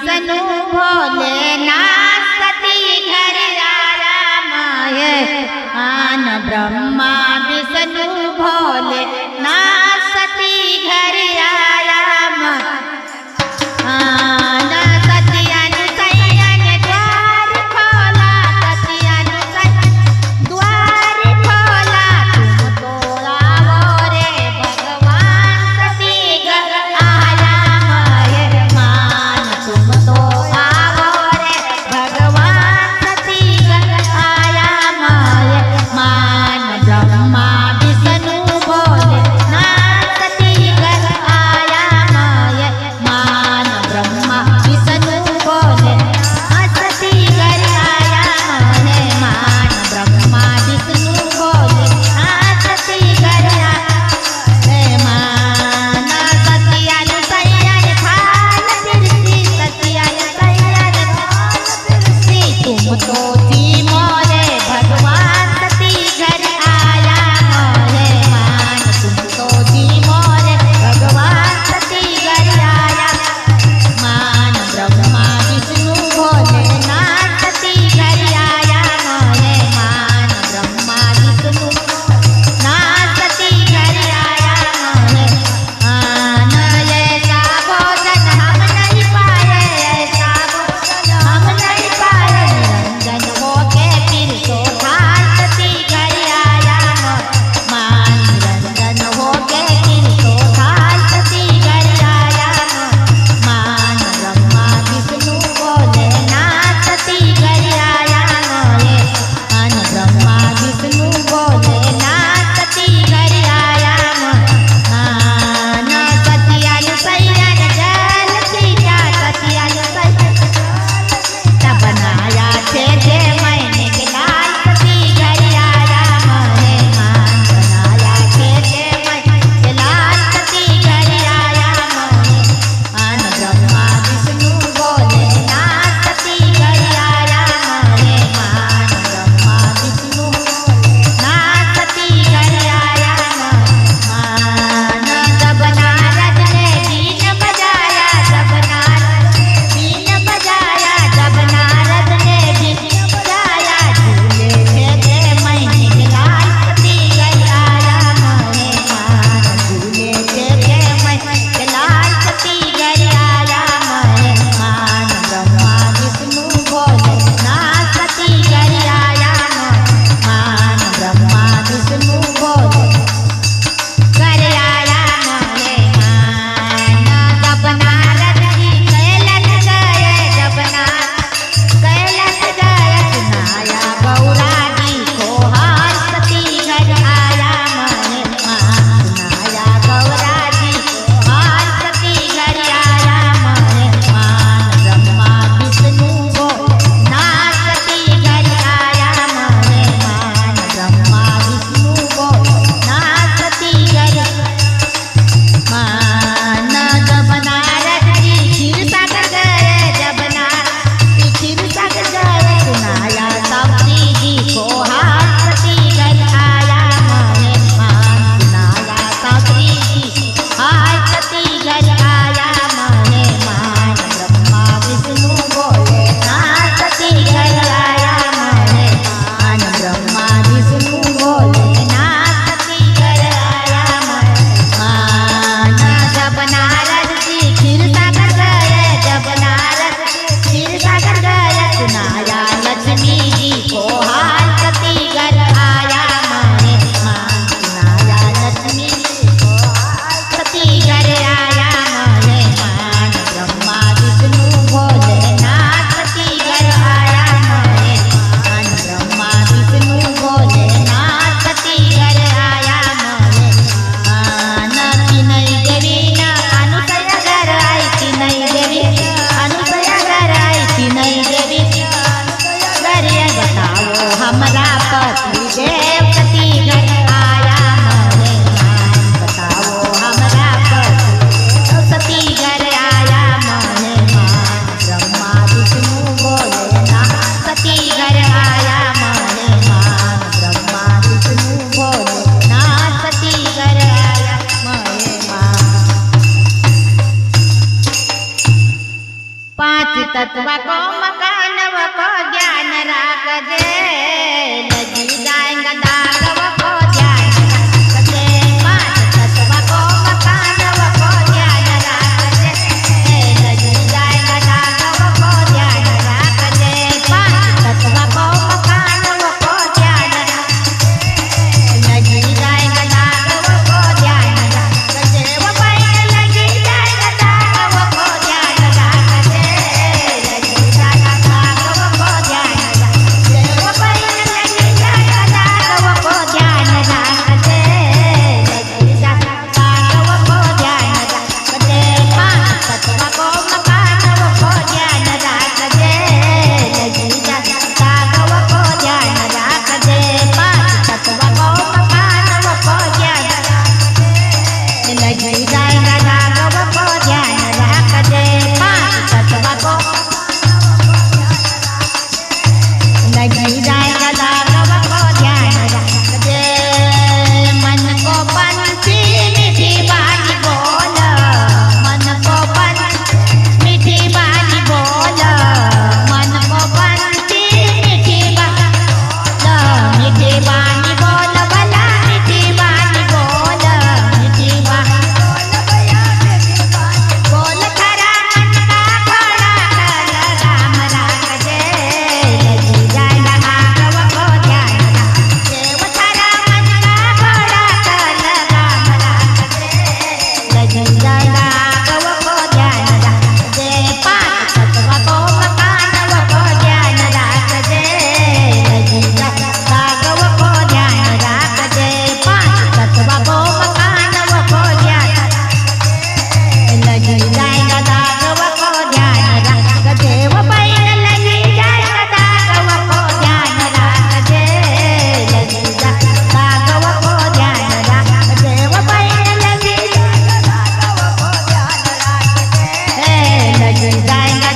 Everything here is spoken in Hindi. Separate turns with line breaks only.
विष्णु भोलेनाथ सती घर आया माये आन ब्रह्मा विष्णु भोलेनाथ सती घर आया आन सती अनुसैयन द्वार खोला सती अनुसैयन द्वार खोला तुम तो आओ रे भगवान सती घर आया मेहमान तुम तो आओ तत्व को मकान को ज्ञान राखजे लगी जाएगा दागव को ध्यान राखजे पांच तत्व को मकान को ज्ञान राखजे लगी जाएगा दागव को ध्यान राखजे पांच तत्व को मकान को ध्यान राखजे लगी जाएगा दागव को ध्यान राखजे वो पैर लगी जाएगा दागव को ध्यान राखजे लगी जाएगा दागव को ध्यान राखजे वो पैर लगी जाएगा दागव को ध्यान राखजे लगी जाएगा दागव को ध्यान राखजे पांच तत्व को मकान को ध्यान राखजे लगी जाएगा दागव को ध्यान राखजे पांच तत्व को मकान को ध्यान राखजे लगी जाएगा दागव को ध्यान राखजे पांच तत्व को लगी जाएगा दागव को ध्यान राखजे मन को पंछी मीठी बानी बोल मन को पंछी मीठी बानी बोल मन को पंछी मीठी बानी बोल भला मीठी बानी बोल मीठी बानी बोल खरा मन का घोड़ा कल राम राखजे लगी जाएगा दागव को ध्यान राखजे वो खरा मन का घोड़ा कल राम राखजे लगी जाएगा दागव को ध्यान राखजे पांच तत्व को मकान को ध्यान राखजे लगी जाएगा दागव को ध्यान राखजे पांच तत्व को मकान को ध्यान लगी जाएगा दागव को ध्यान राखजे वो पैर लगी जाएगा दागव को ध्यान राखजे लगी जाएगा दागव को ध्यान राखजे वो पैर लगी जाएगा दागव को ध्यान राखजे लगी जाएगा